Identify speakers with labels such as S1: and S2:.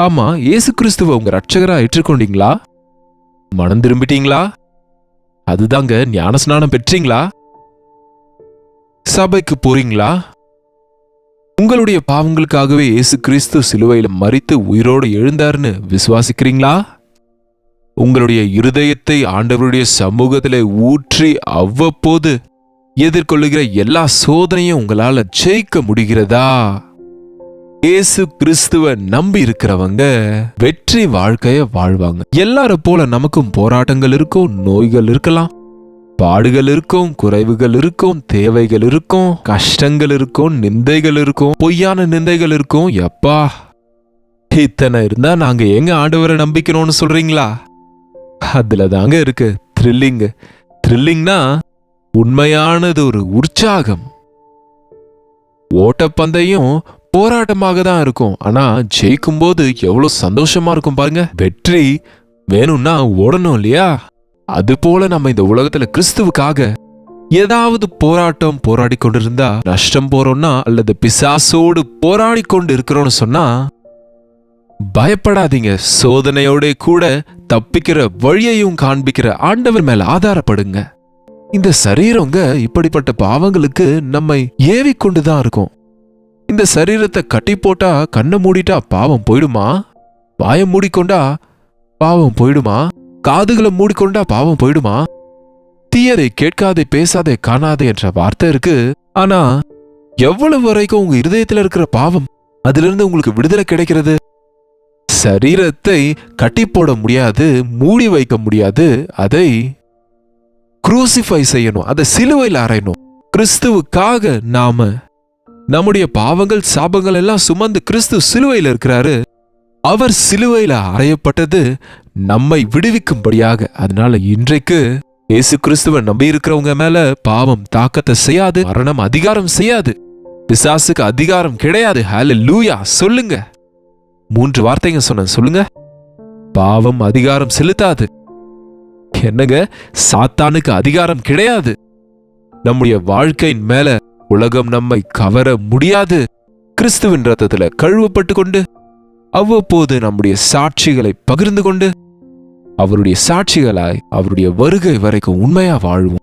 S1: ஆமா, இயேசு கிறிஸ்துவ உங்க ரட்சகரா ஏற்றுக்கொண்டீங்களா? மனம் திரும்பிட்டீங்களா? அதுதாங்க, ஞானஸ்நானம் பெற்றீங்களா? சபைக்கு போறீங்களா? உங்களுடைய பாவங்களுக்காகவே இயேசு கிறிஸ்து சிலுவையில மரித்து உயிரோடு எழுந்தார்னு விசுவாசிக்கிறீங்களா? உங்களுடைய இருதயத்தை ஆண்டவருடைய சமூகத்திலே ஊற்றி அவ்வப்போது எதிர்கொள்ளுகிற எல்லா சோதனையும் உங்களால ஜெயிக்க முடிகிறதா? இயேசு கிறிஸ்துவ நம்பி இருக்கிறவங்க வெற்றி வாழ்க்கைய வாழ்வாங்க. எல்லாரும் போல நமக்கும் போராட்டங்கள் இருக்கும், நோய்கள் இருக்கலாம், பாடுகள் இருக்கும், குறைவுகள் இருக்கும், தேவைகள் இருக்கும், கஷ்டங்கள் இருக்கும், நிந்தைகள் இருக்கும், பொய்யான நிந்தைகள் இருக்கும். எப்பா, இத்தனை இருந்தா நாங்க எங்க ஆண்டவரை நம்பிக்கணும்னு சொல்றீங்களா? அதுல தாங்க இருக்கு த்ரில்லிங். த்ரில்லிங்னா உண்மையானது ஒரு உற்சாகம். ஓட்டப்பந்தயம் போராட்டமாக தான் இருக்கும், ஆனா ஜெயிக்கும் போது எவ்வளவு சந்தோஷமா இருக்கும் பாருங்க. வெற்றி வேணும்னா ஓடணும் இல்லையா? அது போல நம்ம இந்த உலகத்துல கிறிஸ்துவுக்காக ஏதாவது போராடி கொண்டிருந்தா, நஷ்டம் போறோம்னா அல்லது பிசாசோடு போராடி கொண்டு இருக்கிறோம்னு சொன்னா பயப்படாதீங்க. சோதனையோட கூட தப்பிக்கிற வழியையும் காண்பிக்கிற ஆண்டவர் மேல ஆதாரப்படுங்க. இந்த சரீரங்க இப்படிப்பட்ட பாவங்களுக்கு நம்மை ஏவிக்கொண்டுதான் இருக்கும். இந்த சரீரத்தை கட்டி போட்டா, கண்ணை மூடிட்டா பாவம் போயிடுமா? வாயை மூடிக்கொண்டா பாவம் போயிடுமா? காதுகளை மூடிக்கொண்டா பாவம் போயிடுமா? தீயதை கேட்காதே, பேசாதே, காணாதே என்ற வார்த்தை இருக்கு. ஆனா எவ்வளவு வரைக்கும் உங்க இருதயத்துல இருக்கிற பாவம், அதுல இருந்து உங்களுக்கு விடுதலை கிடைக்கிறது? சரீரத்தை கட்டி போட முடியாது, மூடி வைக்க முடியாது. அதை குரூசிஃபை செய்யணும், அதை சிலுவையில் அறையணும். கிறிஸ்துவுக்காக நாம நம்முடைய பாவங்கள் சாபங்கள் எல்லாம் சுமந்து கிறிஸ்து சிலுவையில் இருக்கிறாரு. அவர் சிலுவையில அறையப்பட்டது நம்மை விடுவிக்கும்படியாக. அதனால இன்றைக்கு இயேசு கிறிஸ்துவ நம்பி இருக்கிறவங்க மேல பாவம் தாக்கத்தை செய்யாது, மரணம் அதிகாரம் செய்யாது, பிசாசுக்கு அதிகாரம் கிடையாது. ஹல்லேலூயா சொல்லுங்க. 3 வார்த்தைங்க சொன்ன சொல்லுங்க. பாவம் அதிகாரம் செலுத்தாது. என்னங்க, சாத்தானுக்கு அதிகாரம் கிடையாது. நம்முடைய வாழ்க்கையின் மேல உலகம் நம்மை கவர முடியாது. கிறிஸ்துவின் ரத்தத்துல கழுவப்பட்டு கொண்டு அவ்வப்போது நம்முடைய சாட்சிகளை பகிர்ந்து கொண்டு அவருடைய சாட்சிகளாய் அவருடைய வருகை வரைக்கும் உண்மையா வாழ்வோம்.